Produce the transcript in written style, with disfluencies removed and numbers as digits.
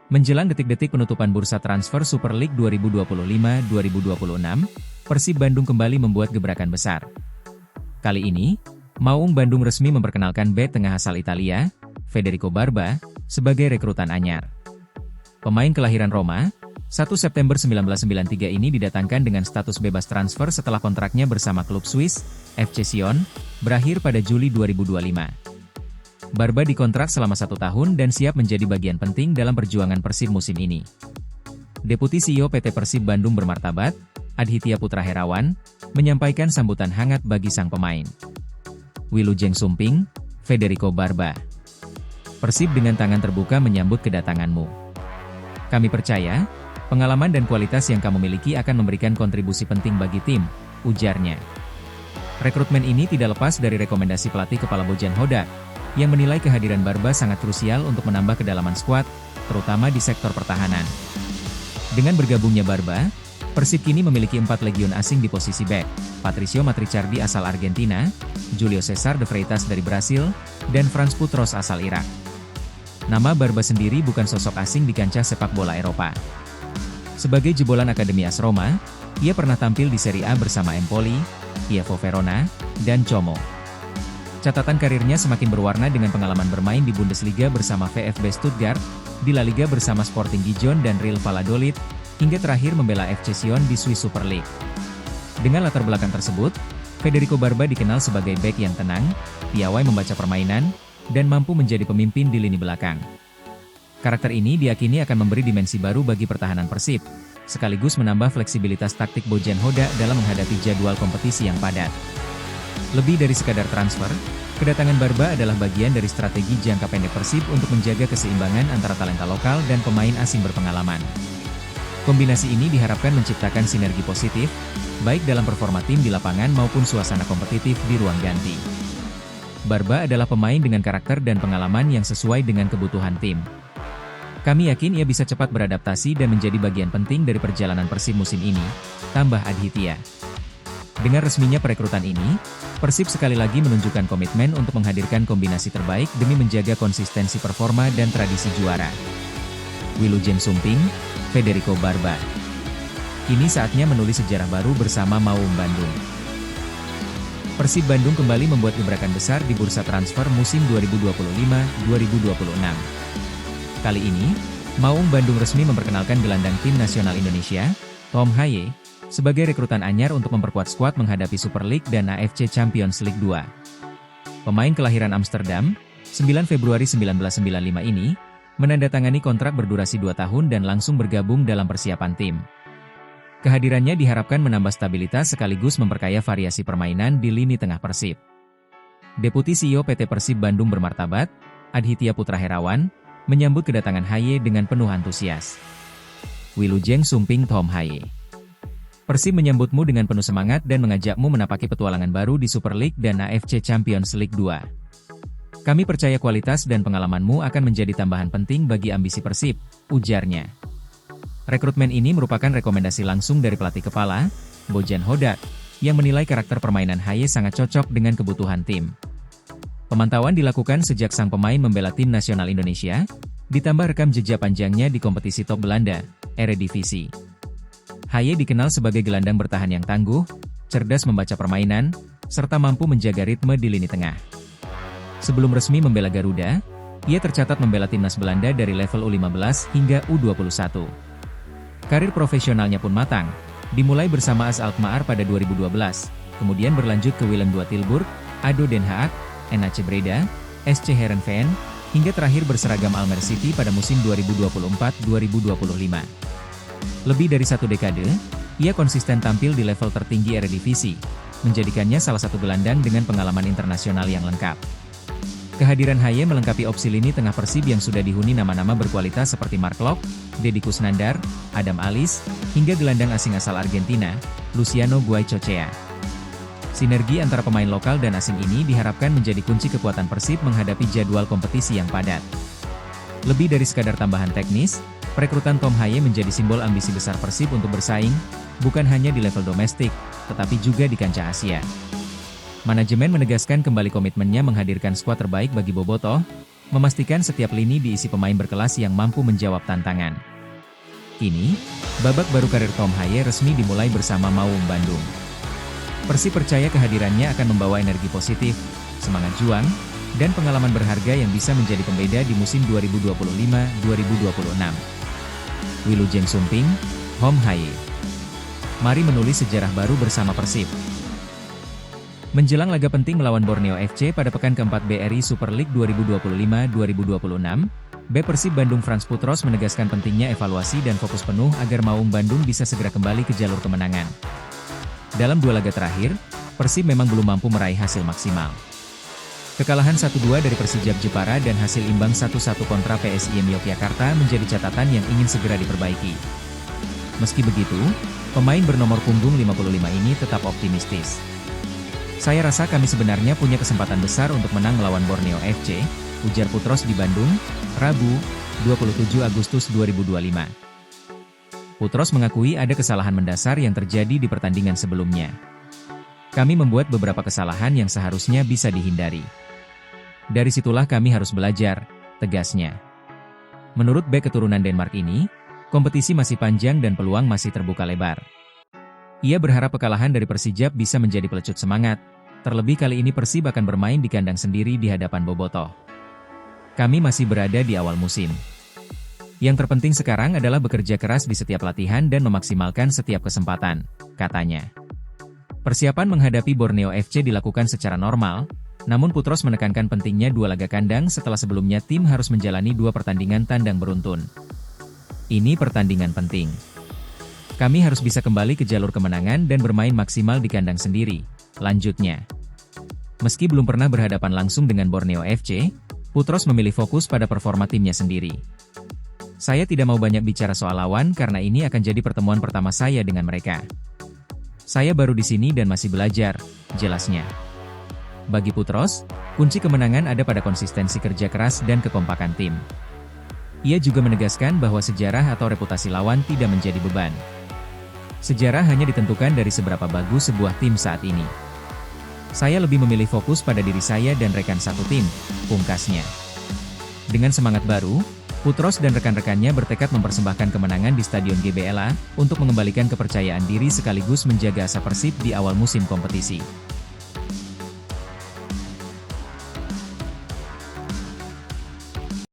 Menjelang detik-detik penutupan bursa transfer Super League 2025-2026, Persib Bandung kembali membuat gebrakan besar. Kali ini, Maung Bandung resmi memperkenalkan bek tengah asal Italia, Federico Barba, sebagai rekrutan anyar. Pemain kelahiran Roma, 1 September 1993 ini didatangkan dengan status bebas transfer setelah kontraknya bersama klub Swiss, FC Sion, berakhir pada Juli 2025. Barba dikontrak selama 1 tahun dan siap menjadi bagian penting dalam perjuangan Persib musim ini. Deputi CEO PT Persib Bandung Bermartabat, Adhitya Putra Herawan, menyampaikan sambutan hangat bagi sang pemain. Wilujeng Sumping, Federico Barba. Persib dengan tangan terbuka menyambut kedatanganmu. Kami percaya, pengalaman dan kualitas yang kamu miliki akan memberikan kontribusi penting bagi tim, ujarnya. Rekrutmen ini tidak lepas dari rekomendasi pelatih kepala Bojan Hodak, yang menilai kehadiran Barba sangat krusial untuk menambah kedalaman skuad, terutama di sektor pertahanan. Dengan bergabungnya Barba, Persib kini memiliki 4 legion asing di posisi bek, Patricio Matrichardi asal Argentina, Julio Cesar de Freitas dari Brasil, dan Franz Putros asal Irak. Nama Barba sendiri bukan sosok asing di kancah sepak bola Eropa. Sebagai jebolan Akademi AS Roma, ia pernah tampil di Serie A bersama Empoli, Chievo Verona, dan Como. Catatan karirnya semakin berwarna dengan pengalaman bermain di Bundesliga bersama VfB Stuttgart, di La Liga bersama Sporting Gijon dan Real Valladolid, hingga terakhir membela FC Sion di Swiss Super League. Dengan latar belakang tersebut, Federico Barba dikenal sebagai bek yang tenang, piawai membaca permainan, dan mampu menjadi pemimpin di lini belakang. Karakter ini diyakini akan memberi dimensi baru bagi pertahanan Persib, sekaligus menambah fleksibilitas taktik Bojan Hodak dalam menghadapi jadwal kompetisi yang padat. Lebih dari sekadar transfer, kedatangan Barba adalah bagian dari strategi jangka pendek Persib untuk menjaga keseimbangan antara talenta lokal dan pemain asing berpengalaman. Kombinasi ini diharapkan menciptakan sinergi positif, baik dalam performa tim di lapangan maupun suasana kompetitif di ruang ganti. Barba adalah pemain dengan karakter dan pengalaman yang sesuai dengan kebutuhan tim. Kami yakin ia bisa cepat beradaptasi dan menjadi bagian penting dari perjalanan Persib musim ini, tambah Adhitya. Dengan resminya perekrutan ini, Persib sekali lagi menunjukkan komitmen untuk menghadirkan kombinasi terbaik demi menjaga konsistensi performa dan tradisi juara. Wilujeng Sumping, Federico Barba. Kini saatnya menulis sejarah baru bersama Maung Bandung. Persib Bandung kembali membuat gebrakan besar di bursa transfer musim 2025-2026. Kali ini, Maung Bandung resmi memperkenalkan gelandang tim nasional Indonesia, Tom Haye, sebagai rekrutan anyar untuk memperkuat skuad menghadapi Super League dan AFC Champions League 2. Pemain kelahiran Amsterdam, 9 Februari 1995 ini, menandatangani kontrak berdurasi 2 tahun dan langsung bergabung dalam persiapan tim. Kehadirannya diharapkan menambah stabilitas sekaligus memperkaya variasi permainan di lini tengah Persib. Deputi CEO PT Persib Bandung Bermartabat, Adhitya Putra Herawan, menyambut kedatangan Haye dengan penuh antusias. Wilujeng Sumping Tom Haye. Persib menyambutmu dengan penuh semangat dan mengajakmu menapaki petualangan baru di Super League dan AFC Champions League 2. Kami percaya kualitas dan pengalamanmu akan menjadi tambahan penting bagi ambisi Persib, ujarnya. Rekrutmen ini merupakan rekomendasi langsung dari pelatih kepala, Bojan Hodak, yang menilai karakter permainan Haye sangat cocok dengan kebutuhan tim. Pemantauan dilakukan sejak sang pemain membela tim nasional Indonesia, ditambah rekam jejak panjangnya di kompetisi top Belanda, Eredivisie. Haye dikenal sebagai gelandang bertahan yang tangguh, cerdas membaca permainan, serta mampu menjaga ritme di lini tengah. Sebelum resmi membela Garuda, ia tercatat membela timnas Belanda dari level U15 hingga U21. Karir profesionalnya pun matang, dimulai bersama AS Alkmaar pada 2012, kemudian berlanjut ke Willem II Tilburg, ADO Den Haag, NAC Breda, SC Heerenveen, hingga terakhir berseragam Almere City pada musim 2024-2025. Lebih dari 1 dekade, ia konsisten tampil di level tertinggi Eredivisie, menjadikannya salah satu gelandang dengan pengalaman internasional yang lengkap. Kehadiran Haye melengkapi opsi lini tengah Persib yang sudah dihuni nama-nama berkualitas seperti Mark Locke, Deddy Kusnandar, Adam Alis, hingga gelandang asing asal Argentina, Luciano Guaicochea. Sinergi antara pemain lokal dan asing ini diharapkan menjadi kunci kekuatan Persib menghadapi jadwal kompetisi yang padat. Lebih dari sekadar tambahan teknis, perekrutan Tom Haye menjadi simbol ambisi besar Persib untuk bersaing, bukan hanya di level domestik, tetapi juga di kancah Asia. Manajemen menegaskan kembali komitmennya menghadirkan skuad terbaik bagi Bobotoh, memastikan setiap lini diisi pemain berkelas yang mampu menjawab tantangan. Kini, babak baru karir Tom Haye resmi dimulai bersama Maung Bandung. Persib percaya kehadirannya akan membawa energi positif, semangat juang, dan pengalaman berharga yang bisa menjadi pembeda di musim 2025-2026. Wilujeng Sumping, Tom Haye. Mari menulis sejarah baru bersama Persib. Menjelang laga penting melawan Borneo FC pada pekan keempat BRI Super League 2025-2026, bek Persib Bandung Frans Putros menegaskan pentingnya evaluasi dan fokus penuh agar Maung Bandung bisa segera kembali ke jalur kemenangan. Dalam dua laga terakhir, Persib memang belum mampu meraih hasil maksimal. Kekalahan 1-2 dari Persijap Jepara dan hasil imbang 1-1 kontra PSIM Yogyakarta menjadi catatan yang ingin segera diperbaiki. Meski begitu, pemain bernomor punggung 55 ini tetap optimistis. Saya rasa kami sebenarnya punya kesempatan besar untuk menang melawan Borneo FC, ujar Putros di Bandung, Rabu, 27 Agustus 2025. Putros mengakui ada kesalahan mendasar yang terjadi di pertandingan sebelumnya. Kami membuat beberapa kesalahan yang seharusnya bisa dihindari. Dari situlah kami harus belajar, tegasnya. Menurut bek keturunan Denmark ini, kompetisi masih panjang dan peluang masih terbuka lebar. Ia berharap kekalahan dari Persijap bisa menjadi pelecut semangat, terlebih kali ini Persib akan bermain di kandang sendiri di hadapan Bobotoh. Kami masih berada di awal musim. Yang terpenting sekarang adalah bekerja keras di setiap latihan dan memaksimalkan setiap kesempatan, katanya. Persiapan menghadapi Borneo FC dilakukan secara normal, namun Putros menekankan pentingnya dua laga kandang setelah sebelumnya tim harus menjalani dua pertandingan tandang beruntun. Ini pertandingan penting. Kami harus bisa kembali ke jalur kemenangan dan bermain maksimal di kandang sendiri, lanjutnya. Meski belum pernah berhadapan langsung dengan Borneo FC, Putros memilih fokus pada performa timnya sendiri. Saya tidak mau banyak bicara soal lawan karena ini akan jadi pertemuan pertama saya dengan mereka. Saya baru di sini dan masih belajar, jelasnya. Bagi Putros, kunci kemenangan ada pada konsistensi kerja keras dan kekompakan tim. Ia juga menegaskan bahwa sejarah atau reputasi lawan tidak menjadi beban. Sejarah hanya ditentukan dari seberapa bagus sebuah tim saat ini. Saya lebih memilih fokus pada diri saya dan rekan satu tim, pungkasnya. Dengan semangat baru, Putros dan rekan-rekannya bertekad mempersembahkan kemenangan di Stadion GBLA untuk mengembalikan kepercayaan diri sekaligus menjaga asa Persib di awal musim kompetisi.